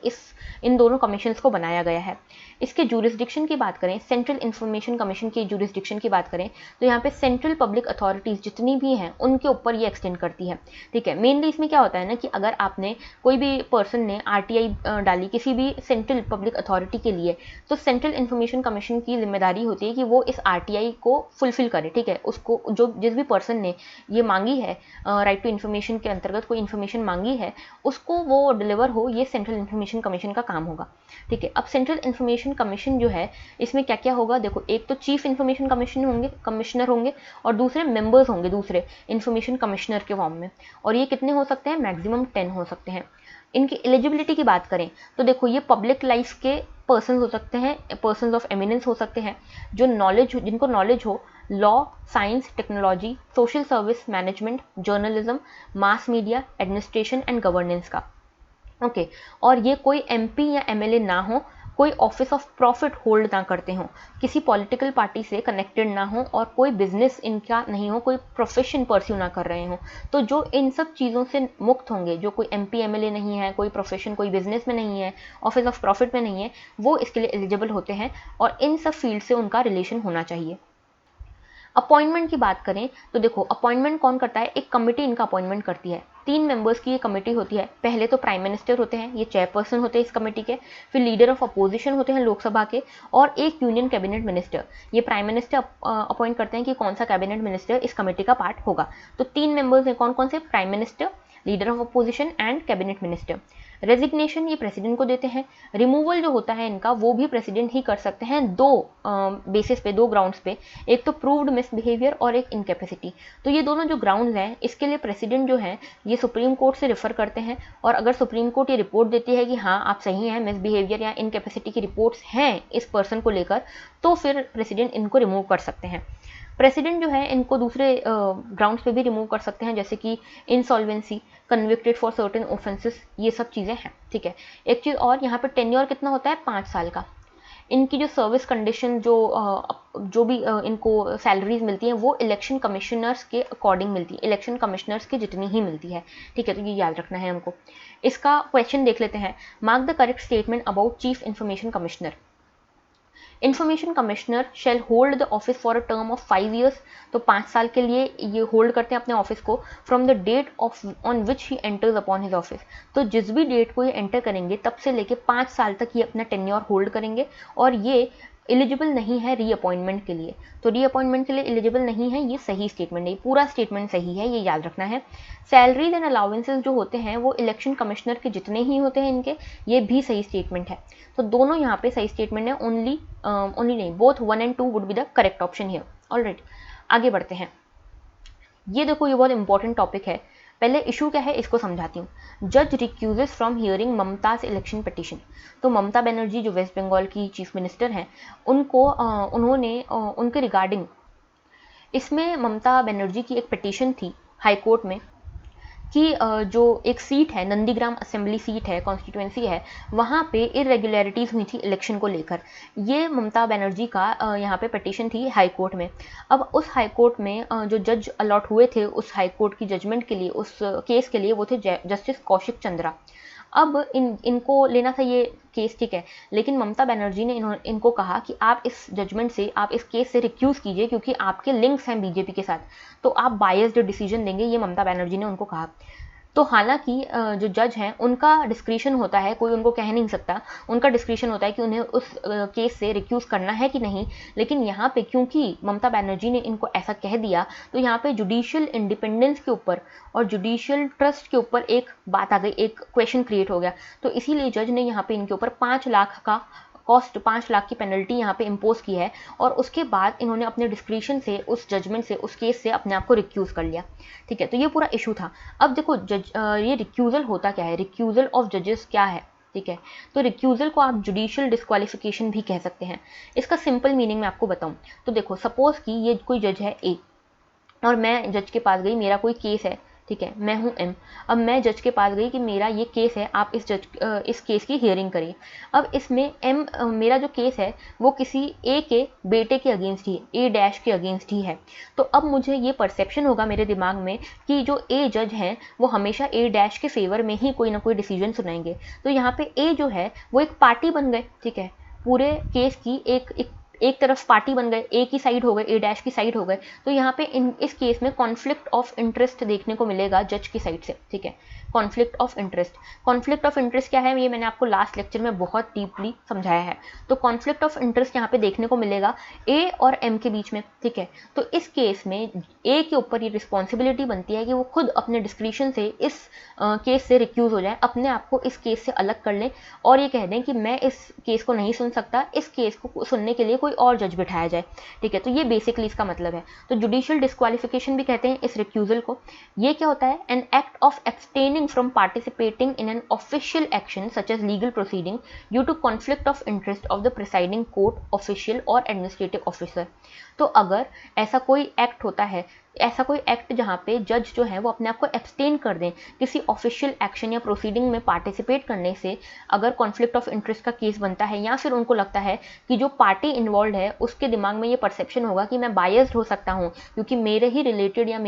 इन दोनों कमीशंस को बनाया गया है। इसके जूरिसडिक्शन की बात करें, सेंट्रल इंफॉर्मेशन कमीशन के जूरिसडिक्शन की बात करें, तो यहाँ पे सेंट्रल पब्लिक अथॉरिटीज़ जितनी भी हैं उनके ऊपर ये एक्सटेंड करती है। ठीक है, मेनली इसमें क्या होता है ना कि अगर आपने कोई भी पर्सन ने आरटीआई डाली किसी भी सेंट्रल पब्लिक अथॉरिटी के लिए, तो सेंट्रल इंफॉर्मेशन कमीशन की जिम्मेदारी होती है कि वो इस आरटीआई को फुलफिल करे। ठीक है, उसको जो जिस भी पर्सन ने ये मांगी है, राइट टू इन्फॉर्मेशन के अंतर्गत कोई इन्फॉर्मेशन मांगी है, उसको वो डिलीवर हो, ये सेंट्रल इंफॉर्मेशन कमीशन का काम होगा। ठीक है, अब सेंट्रल इंफॉर्मेशन कमीशन जो है इसमें क्या क्या होगा, देखो, एक तो चीफ इंफॉर्मेशन कमिश्नर होंगे और दूसरे मेंबर्स होंगे दूसरे इंफॉर्मेशन कमिश्नर के फॉर्म में, और ये कितने हो सकते हैं? मैक्सिमम 10 हो सकते हैं। इनकी एलिजिबिलिटी की बात करें तो देखो, ये पब्लिक लाइफ के पर्सन हो सकते हैं, पर्सन ऑफ एमिनेंस हो सकते हैं, जो जिनको नॉलेज हो law, science, technology, social service management, journalism, mass media, administration and governance का। ओके, और ये कोई एमपी या एमएलए ना हो, कोई ऑफिस ऑफ प्रॉफिट होल्ड ना करते हों, किसी पॉलिटिकल पार्टी से कनेक्टेड ना हो, और कोई बिजनेस इनका नहीं हो, कोई प्रोफेशन परस्यू ना कर रहे हों। तो जो इन सब चीज़ों से मुक्त होंगे, जो कोई एमपी एमएलए नहीं है, कोई प्रोफेशन, कोई बिजनेस में नहीं है, ऑफिस ऑफ प्रॉफिट में नहीं है, वो इसके लिए एलिजिबल होते हैं, और इन सब फील्ड से उनका रिलेशन होना चाहिए। अपॉइंटमेंट की बात करें तो देखो, अपॉइंटमेंट कौन करता है? एक कमेटी इनका अपॉइंटमेंट करती है। 3 मेंबर्स की ये कमेटी होती है। पहले तो प्राइम मिनिस्टर होते हैं, ये चेयरपर्सन होते हैं इस कमेटी के, फिर लीडर ऑफ अपोजिशन होते हैं लोकसभा के, और एक यूनियन कैबिनेट मिनिस्टर। ये प्राइम मिनिस्टर अपॉइंट करते हैं कि कौन सा कैबिनेट मिनिस्टर इस कमेटी का पार्ट होगा। तो 3 मेंबर्स हैं, कौन कौन से? Prime minister, leader of opposition and cabinet minister. Resignation ये प्रेसिडेंट को देते हैं। रिमूवल जो होता है इनका, वो भी प्रेसिडेंट ही कर सकते हैं, दो बेसिस पे, 2 ग्राउंड्स पे, एक तो प्रूव्ड मिसबिहेवियर और एक इनकैपेसिटी। तो ये दोनों जो ग्राउंड्स हैं, इसके लिए प्रेसिडेंट जो है ये सुप्रीम कोर्ट से रेफर करते हैं, और अगर सुप्रीम कोर्ट ये रिपोर्ट देती है कि हाँ आप सही हैं, मिसबिहेवियर या इनकैपेसिटी की रिपोर्ट्स हैं इस पर्सन को लेकर, तो फिर प्रेसिडेंट इनको रिमूव कर सकते हैं। प्रेसिडेंट जो है इनको दूसरे ग्राउंड्स पे भी रिमूव कर सकते हैं, जैसे कि insolvency, convicted for certain offences, ये सब चीज़ें हैं। ठीक है, एक चीज़ और, यहाँ पे टेन्योर कितना होता है? 5 साल का। इनकी जो सर्विस कंडीशन, जो भी इनको सैलरीज मिलती हैं, वो इलेक्शन कमिश्नर्स के अकॉर्डिंग मिलती है, इलेक्शन कमिश्नर्स की जितनी ही मिलती है। ठीक है, तो ये याद रखना है हमको। इसका क्वेश्चन देख लेते हैं, mark the correct statement about chief information commissioner. Information commissioner shell hold the office for a term of 5 years, तो 5 साल के लिए ये होल्ड करते हैं अपने ऑफिस को, from the date of on which he enters upon his office, तो जिस भी डेट को ये एंटर करेंगे तब से लेके 5 साल तक ये अपना टेन्योर होल्ड करेंगे, और ये एलिजिबल नहीं है रीअपॉइंटमेंट के लिए। तो रीअपॉइंटमेंट के लिए एलिजिबल नहीं है, ये सही स्टेटमेंट है, पूरा स्टेटमेंट सही है, ये याद रखना है। सैलरीज एंड अलाउंसेस जो होते हैं वो इलेक्शन कमिश्नर के जितने ही होते हैं इनके, ये भी सही स्टेटमेंट है। तो दोनों यहाँ पे सही स्टेटमेंट है, ओनली नहीं, both 1 and 2 would be the correct option here. Alright, आगे बढ़ते हैं। ये देखो, ये बहुत इंपॉर्टेंट टॉपिक है। पहले इशू क्या है इसको समझाती हूँ। जज recuses from hearing Mamata's election petition, तो ममता बनर्जी जो वेस्ट बंगाल की चीफ मिनिस्टर हैं, उनको उन्होंने उनके रिगार्डिंग, इसमें ममता बनर्जी की एक पिटिशन थी हाई कोर्ट में कि जो एक सीट है, नंदीग्राम असेंबली सीट है, कॉन्स्टिट्यूएंसी है, वहाँ पे इरेगुलरिटीज़ हुई थी इलेक्शन को लेकर। ये ममता बनर्जी का यहाँ पे पिटीशन थी हाई कोर्ट में। अब उस हाई कोर्ट में जो जज अलॉट हुए थे उस हाई कोर्ट की जजमेंट के लिए, उस केस के लिए, वो थे जस्टिस कौशिक चंद्रा। अब इनको लेना था ये केस, ठीक है, लेकिन ममता बनर्जी ने इनको कहा कि आप इस जजमेंट से, आप इस केस से रिक्यूज़ कीजिए क्योंकि आपके लिंक्स हैं बीजेपी के साथ, तो आप बायस्ड डिसीजन देंगे, ये ममता बनर्जी ने उनको कहा। तो हालांकि जो जज हैं उनका डिस्क्रिशन होता है, कोई उनको कह नहीं सकता, उनका डिस्क्रिशन होता है कि उन्हें उस केस से रिक्यूज़ करना है कि नहीं। लेकिन यहाँ पे क्योंकि ममता बनर्जी ने इनको ऐसा कह दिया, तो यहाँ पे जुडिशियल इंडिपेंडेंस के ऊपर और जुडिशियल ट्रस्ट के ऊपर एक बात आ गई, एक क्वेश्चन क्रिएट हो गया। तो इसीलिए जज ने यहाँ पे इनके ऊपर 5 लाख का कॉस्ट, 5 लाख की पेनल्टी यहाँ पे इम्पोज की है, और उसके बाद इन्होंने अपने डिस्क्रिशन से, उस जजमेंट से, उस केस से अपने आप को रिक्यूज़ कर लिया, ठीक है। तो ये पूरा इशू था। अब देखो ये रिक्यूज़ल होता क्या है, रिक्यूज़ल ऑफ जजेस क्या है, ठीक है। तो रिक्यूज़ल को आप जुडिशियल डिस्क्वालिफिकेशन भी कह सकते हैं। इसका सिंपल मीनिंग मैं आपको बताऊं तो देखो, सपोज कि ये कोई जज है ए, और मैं जज के पास गई, मेरा कोई केस है, ठीक है, मैं हूँ एम। अब मैं जज के पास गई कि मेरा ये केस है, आप इस केस की हियरिंग करिए। अब इसमें एम, मेरा जो केस है वो किसी ए के बेटे के अगेंस्ट ही, ए डैश के अगेंस्ट ही है। तो अब मुझे ये परसेप्शन होगा मेरे दिमाग में कि जो ए जज हैं वो हमेशा ए डैश के फेवर में ही कोई ना कोई डिसीजन सुनाएंगे। तो यहाँ पे ए जो है वो एक पार्टी बन गए, ठीक है, पूरे केस की एक तरफ पार्टी बन गए, ए की साइड हो गए, ए डैश की साइड हो गए। तो यहाँ पे इस केस में कॉन्फ्लिक्ट ऑफ इंटरेस्ट देखने को मिलेगा जज की साइड से, ठीक है। Conflict of interest, conflict of interest क्या है, ये मैंने आपको लास्ट लेक्चर में बहुत डीपली समझाया है। तो कॉन्फ्लिक्ट ऑफ इंटरेस्ट यहाँ पे देखने को मिलेगा ए और एम के बीच में, ठीक है। तो इस केस में ए के ऊपर ये रिस्पॉन्सिबिलिटी बनती है कि वो खुद अपने डिस्क्रिशन से इस केस से रिक्यूज हो जाए, अपने आप को इस केस से अलग कर लें, और ये कह दें कि मैं इस केस को नहीं सुन सकता, इस केस को सुनने के लिए कोई और जज बिठाया जाए, ठीक है। तो ये बेसिकली इसका मतलब है। तो जुडिशियल डिस्क्वालिफिकेशन भी कहते हैं इस रिक्यूजल को। ये क्या होता है, an act of abstaining from participating in an official action such as legal proceeding due to conflict of interest of the presiding court official और एडमिनिस्ट्रेटिव ऑफिसर। तो अगर ऐसा कोई एक्ट होता है, ऐसा कोई एक्ट जहाँ पे जज जो है वो अपने आप को एब्सटेन कर दें किसी ऑफिशियल एक्शन या प्रोसीडिंग में पार्टिसिपेट करने से, अगर कॉन्फ्लिक्ट ऑफ इंटरेस्ट का केस बनता है, या फिर उनको लगता है कि जो पार्टी इन्वॉल्व है उसके दिमाग में ये परसेप्शन होगा कि मैं बायस्ड हो सकता हूँ क्योंकि मेरे ही रिलेटेड या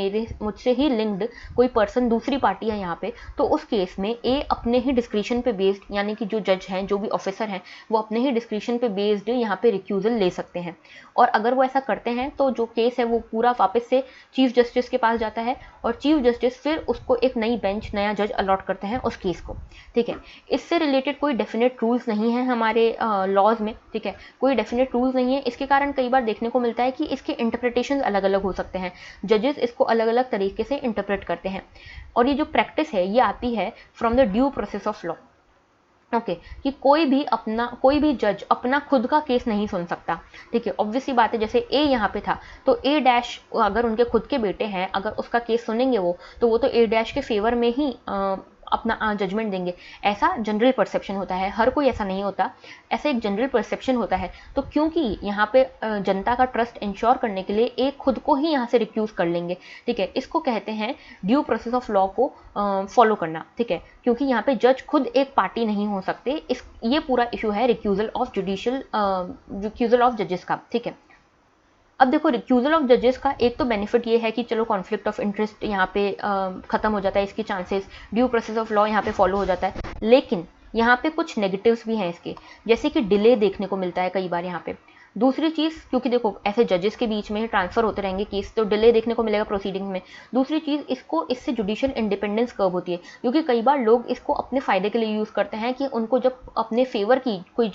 मुझसे ही लिंक्ड कोई पर्सन दूसरी पार्टी है यहाँ पे, तो उस केस में ए अपने ही डिस्क्रिशन पे बेस्ड, यानी कि जो जज हैं, जो भी ऑफिसर हैं, वो अपने ही डिस्क्रिशन पे बेस्ड यहाँ पे रिक्यूजल ले सकते हैं। और अगर वो ऐसा करते हैं तो जो केस है वो पूरा वापस से चीफ जस्टिस के पास जाता है, और चीफ जस्टिस फिर उसको एक नई बेंच, नया जज अलॉट करते हैं उस केस को, ठीक है। इससे रिलेटेड कोई डेफिनेट रूल्स नहीं है हमारे लॉज में, ठीक है, कोई डेफिनेट रूल्स नहीं है। इसके कारण कई बार देखने को मिलता है कि इसके इंटरप्रिटेशन अलग अलग हो सकते हैं, जजेस इसको अलग अलग तरीके से इंटरप्रेट करते हैं, और ये जो प्रैक्टिस है ये आती है from the due process of law, okay, कि कोई भी जज अपना खुद का केस नहीं सुन सकता, ठीक है। ऑब्वियसली बात है, जैसे ए यहाँ पे था तो ए डैश अगर उनके खुद के बेटे हैं, अगर उसका केस सुनेंगे वो तो ए डैश के फेवर में ही अपना जजमेंट देंगे। ऐसा जनरल परसेप्शन होता है, हर कोई ऐसा नहीं होता, ऐसा एक जनरल परसेप्शन होता है। तो क्योंकि यहाँ पे जनता का ट्रस्ट इंश्योर करने के लिए एक खुद को ही यहाँ से रिक्यूज कर लेंगे, ठीक है। इसको कहते हैं ड्यू प्रोसेस ऑफ लॉ को फॉलो करना, ठीक है, क्योंकि यहाँ पे जज खुद एक पार्टी नहीं हो सकते। ये पूरा इशू है रिक्यूजल ऑफ जजेस का, ठीक है। अब देखो, रिक्यूजल ऑफ जजेस का एक तो बेनिफिट ये है कि चलो कॉन्फ्लिक्ट ऑफ इंटरेस्ट यहाँ पे खत्म हो जाता है, इसकी chances, due process of law यहाँ पे फॉलो हो जाता है। लेकिन यहाँ पे कुछ नेगेटिव्स भी हैं इसके, जैसे कि डिले देखने को मिलता है कई बार यहाँ पे। दूसरी चीज़, क्योंकि देखो ऐसे जजेस के बीच में ट्रांसफर होते रहेंगे केस, तो डिले देखने को मिलेगा प्रोसीडिंग में। दूसरी चीज़, इससे जुडिशियल इंडिपेंडेंस कब होती है, क्योंकि कई बार लोग इसको अपने फ़ायदे के लिए यूज़ करते हैं कि उनको जब अपने फेवर की कोई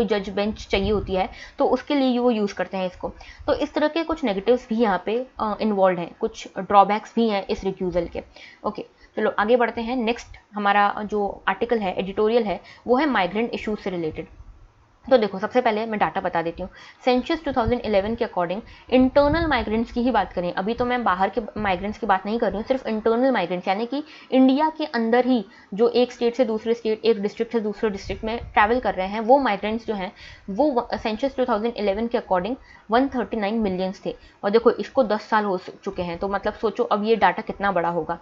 जज बेंच चाहिए होती है तो उसके लिए वो यूज़ करते हैं इसको। तो इस तरह के कुछ नेगेटिव्स भी यहाँ पे इन्वॉल्व हैं, कुछ ड्रॉबैक्स भी हैं इस रिक्यूज़ल के। ओके, चलो आगे बढ़ते हैं। नेक्स्ट हमारा जो आर्टिकल है, एडिटोरियल है, वो है माइग्रेंट इशूज़ से रिलेटेड। तो देखो, सबसे पहले मैं डाटा बता देती हूँ। सेंसस 2011 के अकॉर्डिंग इंटरनल माइग्रेंट्स की ही बात करें, अभी तो मैं बाहर के माइग्रेंट्स की बात नहीं कर रही हूँ, सिर्फ इंटरनल माइग्रेंट्स, यानी कि इंडिया के अंदर ही जो एक स्टेट से दूसरे स्टेट, एक डिस्ट्रिक्ट से दूसरे डिस्ट्रिक्ट में ट्रैवल कर रहे हैं, वो माइग्रेंट्स जो हैं वो सेंसस 2011 के अकॉर्डिंग 139 मिलियंस थे। और देखो, इसको 10 साल हो चुके हैं, तो मतलब सोचो अब ये डाटा कितना बड़ा होगा।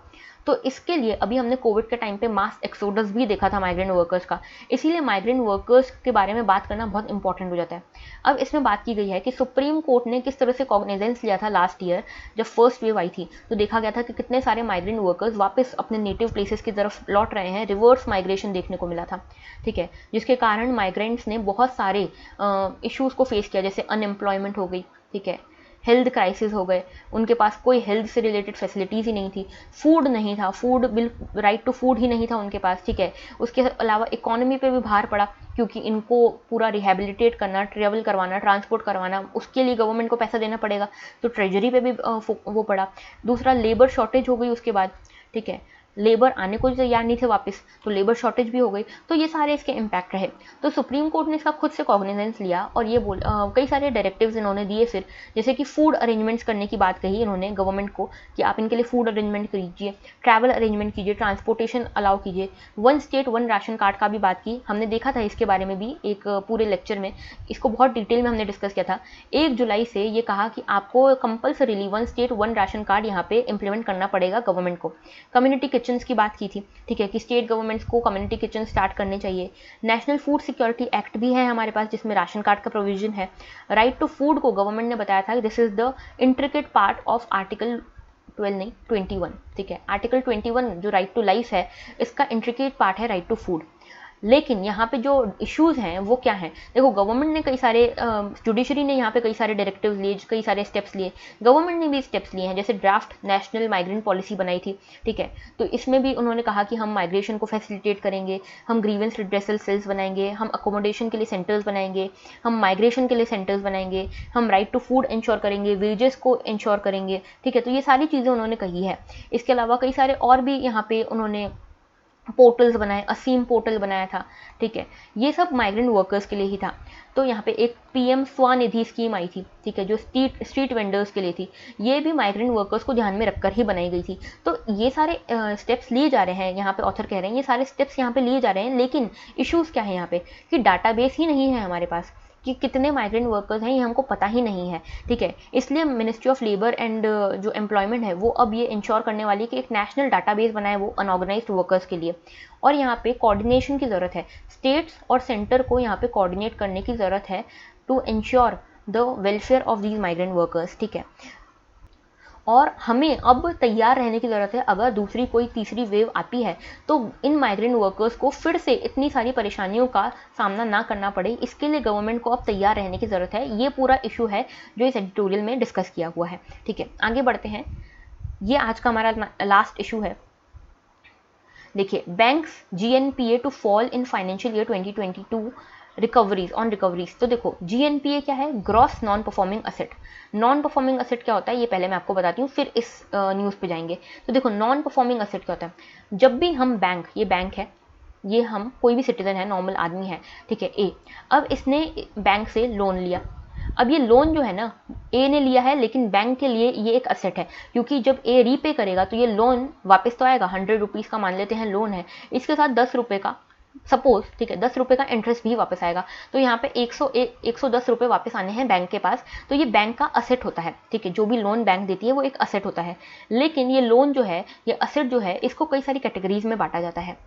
तो इसके लिए अभी हमने कोविड के टाइम पे मास एक्सोडस भी देखा था माइग्रेंट वर्कर्स का, इसीलिए माइग्रेंट वर्कर्स के बारे में बात करना बहुत इंपॉर्टेंट हो जाता है। अब इसमें बात की गई है कि सुप्रीम कोर्ट ने किस तरह से कॉग्निजेंस लिया था लास्ट ईयर जब फर्स्ट वेव आई थी, तो देखा गया था कि कितने सारे माइग्रेंट वर्कर्स वापस अपने नेटिव प्लेसेस की तरफ लौट रहे हैं, रिवर्स माइग्रेशन देखने को मिला था। ठीक है, जिसके कारण माइग्रेंट्स ने बहुत सारे इश्यूज़ को फेस किया, जैसे अनएम्प्लॉयमेंट हो गई, ठीक है, हेल्थ क्राइसिस हो गए, उनके पास कोई हेल्थ से रिलेटेड फैसिलिटीज़ ही नहीं थी, फूड नहीं था, food bill right to food ही नहीं था उनके पास। ठीक है, उसके अलावा इकोनॉमी पे भी भार पड़ा, क्योंकि इनको पूरा रिहेबिलिटेट करना, ट्रेवल करवाना, ट्रांसपोर्ट करवाना, उसके लिए गवर्नमेंट को पैसा देना पड़ेगा, तो ट्रेजरी पे भी वो पड़ा। दूसरा, लेबर शॉर्टेज हो गई उसके बाद। ठीक है, लेबर आने को तैयार नहीं थे वापस, तो लेबर शॉर्टेज भी हो गई। तो ये सारे इसके इम्पैक्ट रहे। तो सुप्रीम कोर्ट ने इसका खुद से कॉग्निजेंस लिया और ये कई सारे डायरेक्टिव्स इन्होंने दिए फिर, जैसे कि फूड अरेंजमेंट्स करने की बात कही इन्होंने गवर्नमेंट को कि आप इनके लिए फूड अरेंजमेंट कीजिए, ट्रैवल अरेंजमेंट कीजिए, ट्रांसपोर्टेशन अलाउ कीजिए, one state one ration card का भी बात की। हमने देखा था इसके बारे में भी एक पूरे लेक्चर में, इसको बहुत डिटेल में हमने डिस्कस किया था। 1 जुलाई से ये कहा कि आपको compulsorily one state one ration card यहाँ पे इंप्लीमेंट करना पड़ेगा गवर्नमेंट को। कम्युनिटी किचन्स की बात की थी, ठीक है, कि स्टेट गवर्नमेंट्स को कम्युनिटी किचन स्टार्ट करने चाहिए। नेशनल फूड सिक्योरिटी एक्ट भी है हमारे पास, जिसमें राशन कार्ड का प्रोविजन है। राइट टू फूड को गवर्नमेंट ने बताया था कि this is the intricate part of article 12 नहीं 21। ठीक है, आर्टिकल 21 जो राइट टू लाइफ है, इसका इंट्रिकेट पार्ट है राइट टू फूड। लेकिन यहाँ पे जो इश्यूज़ हैं वो क्या हैं, देखो गवर्नमेंट ने कई सारे जुडिशरी ने यहाँ पे कई सारे डायरेक्टिव्स लिए, कई सारे स्टेप्स लिए, गवर्नमेंट ने भी स्टेप्स लिए हैं, जैसे ड्राफ्ट नेशनल माइग्रेंट पॉलिसी बनाई थी। ठीक है, तो इसमें भी उन्होंने कहा कि हम माइग्रेशन को फैसिलिटेट करेंगे, हम ग्रीवेंस रिड्रेसल सेल्स बनाएंगे, हम अकोमोडेशन के लिए सेंटर्स बनाएंगे, हम माइग्रेशन के लिए सेंटर्स बनाएंगे, हम राइट टू फूड इंश्योर करेंगे, वेजेस को इंश्योर करेंगे। ठीक है, तो ये सारी चीज़ें उन्होंने कही है। इसके अलावा कई सारे और भी यहाँ पे उन्होंने पोर्टल्स बनाए, असीम पोर्टल बनाया था। ठीक है, ये सब माइग्रेंट वर्कर्स के लिए ही था। तो यहाँ पे एक पीएम स्वनिधि स्कीम आई थी, ठीक है, जो स्ट्रीट वेंडर्स के लिए थी, ये भी माइग्रेंट वर्कर्स को ध्यान में रखकर ही बनाई गई थी। तो ये सारे स्टेप्स लिए जा रहे हैं, यहाँ पे ऑथर कह रहे हैं ये सारे स्टेप्स यहाँ पे लिए जा रहे हैं, लेकिन इश्यूज़ क्या है यहाँ पे कि डाटाबेस ही नहीं है हमारे पास कि कितने माइग्रेंट वर्कर्स हैं, ये हमको पता ही नहीं है। ठीक है, इसलिए मिनिस्ट्री ऑफ लेबर एंड जो एम्प्लॉयमेंट है वो अब ये इंश्योर करने वाली कि एक नेशनल डाटाबेस बनाए वो अनऑर्गेनाइज्ड वर्कर्स के लिए। और यहाँ पे कोऑर्डिनेशन की ज़रूरत है, स्टेट्स और सेंटर को यहाँ पे कोऑर्डिनेट करने की ज़रूरत है to ensure the welfare of these migrant workers. ठीक है, और हमें अब तैयार रहने की ज़रूरत है, अगर दूसरी कोई तीसरी वेव आती है तो इन माइग्रेंट वर्कर्स को फिर से इतनी सारी परेशानियों का सामना ना करना पड़े, इसके लिए गवर्नमेंट को अब तैयार रहने की ज़रूरत है। ये पूरा इशू है जो इस एडिटोरियल में डिस्कस किया हुआ है। ठीक है, आगे बढ़ते हैं। ये आज का हमारा लास्ट इशू है। देखिए, banks GNPA to fall in financial year 2022 recoveries. तो देखो, जीएनपीए क्या है, gross non performing asset. Non performing asset क्या होता है ये पहले मैं आपको बताती हूँ, फिर इस न्यूज़ पे जाएंगे। तो देखो, नॉन परफॉर्मिंग असेट क्या होता है, जब भी हम बैंक, ये बैंक है, ये हम कोई भी सिटीजन है, नॉर्मल आदमी है, ठीक है, ए, अब इसने बैंक से लोन लिया। अब ये लोन जो है ना, ए ने लिया है, लेकिन बैंक के लिए ये एक असेट है, क्योंकि जब ए रीपे करेगा तो ये लोन वापस तो आएगा। 100 रुपीज़ का मान लेते हैं लोन है, इसके साथ 10 रुपये का सपोज, ठीक है, 10 रुपये का इंटरेस्ट भी वापस आएगा। तो यहाँ पे 110 रुपये वापस आने हैं बैंक के पास, तो ये बैंक का असेट होता है। ठीक है, जो भी लोन बैंक देती है वो एक असेट होता है। लेकिन ये लोन जो है, ये असेट जो है, इसको कई सारी कैटेगरीज में बांटा जाता है।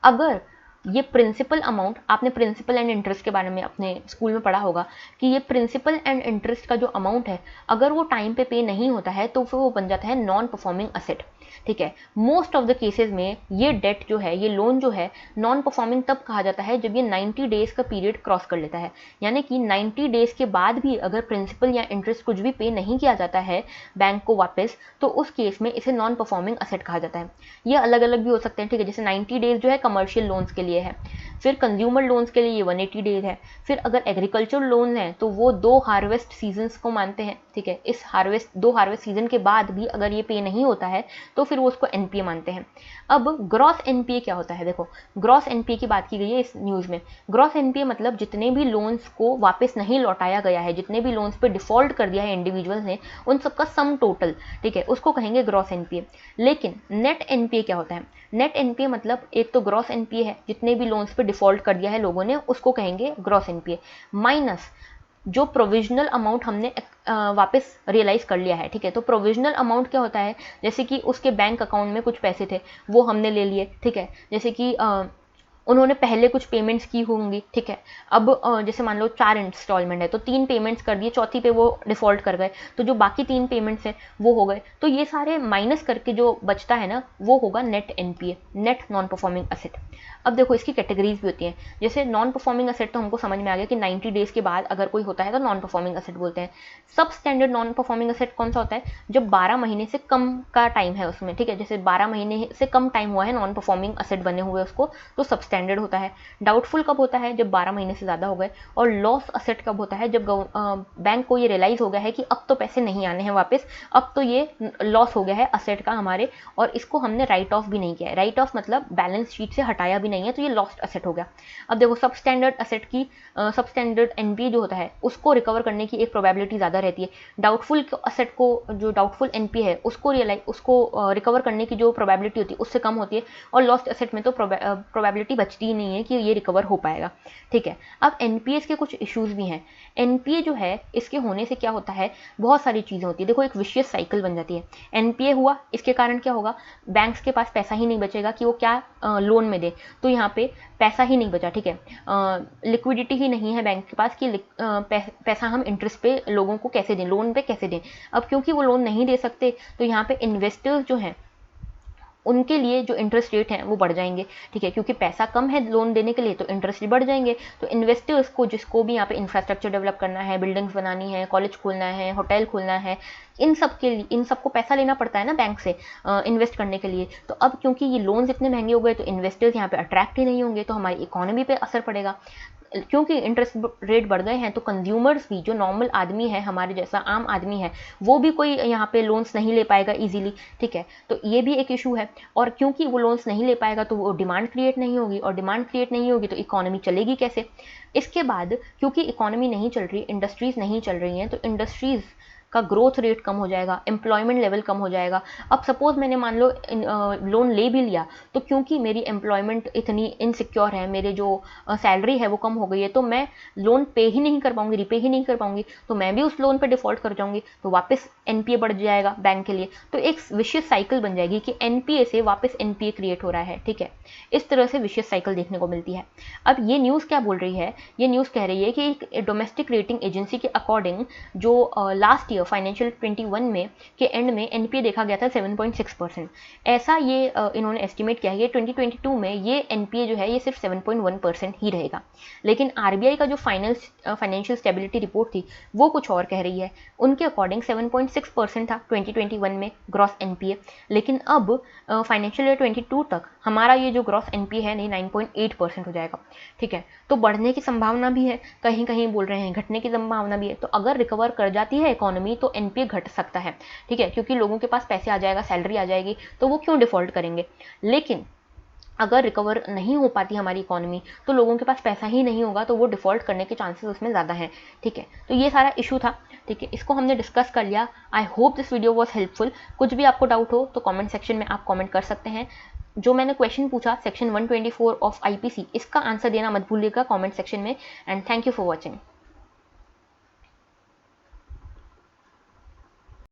अगर ये प्रिंसिपल अमाउंट, आपने प्रिंसिपल एंड इंटरेस्ट के बारे में अपने स्कूल में पढ़ा होगा कि ये प्रिंसिपल एंड इंटरेस्ट का जो अमाउंट है, अगर वो टाइम पे नहीं होता है तो फिर वो बन जाता है नॉन परफॉर्मिंग असेट। ठीक है, मोस्ट ऑफ द केसेस में ये डेट जो है, ये लोन जो है, नॉन परफॉर्मिंग तब कहा जाता है जब ये 90 डेज का पीरियड क्रॉस कर लेता है। यानी कि 90 डेज के बाद भी अगर प्रिंसिपल या इंटरेस्ट कुछ भी पे नहीं किया जाता है बैंक को वापस, तो उस केस में इसे नॉन परफॉर्मिंग असेट कहा जाता है। ये अलग अलग भी हो सकते हैं। ठीक है, जैसे 90 डेज जो है कमर्शियल लोन्स के लिए है, फिर कंज्यूमर लोन्स के लिए ये 180 डेज है, फिर अगर एग्रीकल्चर लोन है तो वो 2 हार्वेस्ट सीजन्स को मानते हैं। ठीक है, इस दो हार्वेस्ट सीजन के बाद भी अगर ये पे नहीं होता है तो फिर वो उसको एनपीए मानते हैं। अब ग्रॉस एनपीए क्या होता है? देखो, ग्रॉस एनपीए की बात की गई है इस न्यूज़ में। ग्रॉस एनपीए मतलब जितने भी लोन्स को वापस नहीं लौटाया गया है, जितने भी लोन्स पे डिफॉल्ट कर दिया है इंडिविजुअल्स ने, उन सबका सम टोटल, ठीक है, उसको कहेंगे ग्रॉस एनपीए। लेकिन नेट एनपीए क्या होता है? नेट एनपीए मतलब एक तो ग्रॉस एनपीए है, जितने भी लोन्स पे डिफॉल्ट कर दिया है लोगों ने, उसको कहेंगे ग्रॉस एनपीए, माइनस जो प्रोविजनल अमाउंट हमने वापस रियलाइज कर लिया है। ठीक है, तो प्रोविजनल अमाउंट क्या होता है? जैसे कि उसके बैंक अकाउंट में कुछ पैसे थे, वो हमने ले लिए। ठीक है, जैसे कि उन्होंने पहले कुछ पेमेंट्स की होंगी। ठीक है, अब जैसे मान लो 4 इंस्टॉलमेंट है तो 3 पेमेंट्स कर दिए, चौथी पे वो डिफॉल्ट कर गए, तो जो बाकी 3 पेमेंट्स हैं वो हो गए। तो ये सारे माइनस करके जो बचता है ना, वो होगा net NPA, net non performing asset. अब देखो, इसकी कैटेगरीज भी होती हैं। जैसे नॉन परफॉर्मिंग असेट तो हमको समझ में आ गया कि 90 डेज के बाद अगर कोई होता है तो नॉन परफॉर्मिंग असेट बोलते हैं। सब स्टैंडर्ड नॉन परफॉर्मिंग असेट कौन सा होता है? जब 12 महीने से कम का टाइम है उसमें। ठीक है, जैसे 12 महीने से कम टाइम हुआ है नॉन परफॉर्मिंग असेट बने हुए उसको, तो सब स्टैंडर्ड होता है। डाउटफुल कब होता है? जब 12 महीने से ज़्यादा हो गए। और लॉस असेट कब होता है? जब बैंक को ये रियलाइज़ हो गया है कि अब तो पैसे नहीं आने हैं वापस, अब तो ये लॉस हो गया है असेट का हमारे, और इसको हमने राइट ऑफ भी नहीं किया है। राइट ऑफ मतलब बैलेंस शीट से हटाया भी नहीं है, तो ये लॉस्ट असेट हो गया। अब देखो, सब स्टैंडर्ड असेट की सब स्टैंडर्ड एनपीए जो होता है उसको रिकवर करने की एक प्रोबेबिलिटी ज़्यादा रहती है। डाउटफुल असेट को, जो डाउटफुल एनपीए है उसको रिकवर करने की जो प्रोबेबिलिटी होती है उससे कम होती है, और लॉस्ट असेट में तो प्रोबेबिलिटी बचती ही नहीं है कि ये रिकवर हो पाएगा। ठीक है, अब एनपीएस के कुछ इश्यूज भी हैं। एनपीए जो है, इसके होने से क्या होता है, बहुत सारी चीज़ें होती है। देखो, एक विशियस साइकिल बन जाती है। एनपीए हुआ, इसके कारण क्या होगा? बैंक्स के पास पैसा ही नहीं बचेगा कि वो क्या लोन में दे, तो यहाँ पे पैसा ही नहीं बचा। ठीक है, लिक्विडिटी ही नहीं है बैंक के पास कि पैसा हम इंटरेस्ट पे लोगों को कैसे दें, लोन पे कैसे दें। अब क्योंकि वो लोन नहीं दे सकते, तो यहाँ पे इन्वेस्टर्स जो हैं उनके लिए जो इंटरेस्ट रेट हैं वो बढ़ जाएंगे। ठीक है, क्योंकि पैसा कम है लोन देने के लिए, तो इंटरेस्ट बढ़ जाएंगे। तो इन्वेस्टर्स को, जिसको भी यहाँ पे इंफ्रास्ट्रक्चर डेवलप करना है, बिल्डिंग्स बनानी है, कॉलेज खोलना है, होटल खोलना है, इन सब के लिए, इन सबको पैसा लेना पड़ता है ना बैंक से इन्वेस्ट करने के लिए। तो अब क्योंकि ये लोन्स इतने महंगे हो गए, तो इन्वेस्टर्स यहाँ पे अट्रैक्ट ही नहीं होंगे, तो हमारी इकोनॉमी पे असर पड़ेगा। क्योंकि इंटरेस्ट रेट बढ़ गए हैं, तो कंज्यूमर्स भी, जो नॉर्मल आदमी है, हमारे जैसा आम आदमी है, वो भी कोई यहाँ पे लोन्स नहीं ले पाएगा इजीली। ठीक है, तो ये भी एक इशू है। और क्योंकि वो लोन्स नहीं ले पाएगा, तो वो डिमांड क्रिएट नहीं होगी, और डिमांड क्रिएट नहीं होगी तो इकोनॉमी चलेगी कैसे? इसके बाद क्योंकि इकोनॉमी नहीं चल रही, इंडस्ट्रीज नहीं चल रही हैं, तो इंडस्ट्रीज का ग्रोथ रेट कम हो जाएगा, एम्प्लॉयमेंट लेवल कम हो जाएगा। अब सपोज मैंने मान लो लोन ले भी लिया, तो क्योंकि मेरी एम्प्लॉयमेंट इतनी इनसिक्योर है, मेरे जो सैलरी है वो कम हो गई है, तो मैं लोन पे ही नहीं कर पाऊंगी, रिपे ही नहीं कर पाऊंगी, तो मैं भी उस लोन पे डिफॉल्ट कर जाऊंगी, तो वापस एनपीए बढ़ जाएगा बैंक के लिए। तो एक विशियस साइकिल बन जाएगी कि एनपीए से वापस एनपीए क्रिएट हो रहा है। ठीक है, इस तरह से विशियस साइकिल देखने को मिलती है। अब ये न्यूज़ क्या बोल रही है? ये न्यूज़ कह रही है कि एक डोमेस्टिक रेटिंग एजेंसी के अकॉर्डिंग जो लास्ट ईयर फाइनेंशियल 21 में के एंड में एनपीए देखा गया था 7.6%। ऐसा ये इन्होंने एस्टिमेट किया है कि 2022 में ये एनपीए जो है ये सिर्फ 7.1% ही रहेगा। लेकिन आरबीआई का जो फाइनेंशियल स्टेबिलिटी रिपोर्ट थी वो कुछ और कह रही है। उनके अकॉर्डिंग 7.6% था 2021 में ग्रॉस एनपीए, लेकिन अब फाइनेंशियल ईयर 22 तक हमारा ये जो ग्रॉस एनपीए है नहीं 9.8% हो जाएगा। ठीक है, तो बढ़ने की संभावना भी है, कहीं कहीं बोल रहे हैं घटने की संभावना भी है। तो अगर रिकवर कर जाती है इकोनॉमी तो एनपीए घट सकता है। ठीक है, क्योंकि लोगों के पास पैसे आ जाएगा, सैलरी आ जाएगी, तो वो क्यों डिफॉल्ट करेंगे। लेकिन अगर रिकवर नहीं हो पाती हमारी इकोनॉमी, तो लोगों के पास पैसा ही नहीं होगा, तो वो डिफॉल्ट करने के चांसेस उसमें ज़्यादा हैं। ठीक है, तो ये सारा इशू था। ठीक है, इसको हमने डिस्कस कर लिया। I hope this video was helpful. कुछ भी आपको डाउट हो तो कमेंट सेक्शन में आप कमेंट कर सकते हैं। जो मैंने क्वेश्चन पूछा सेक्शन 124 ऑफ आईपीसी, इसका आंसर देना मत भूलिएगा कमेंट सेक्शन में। And thank you for watching.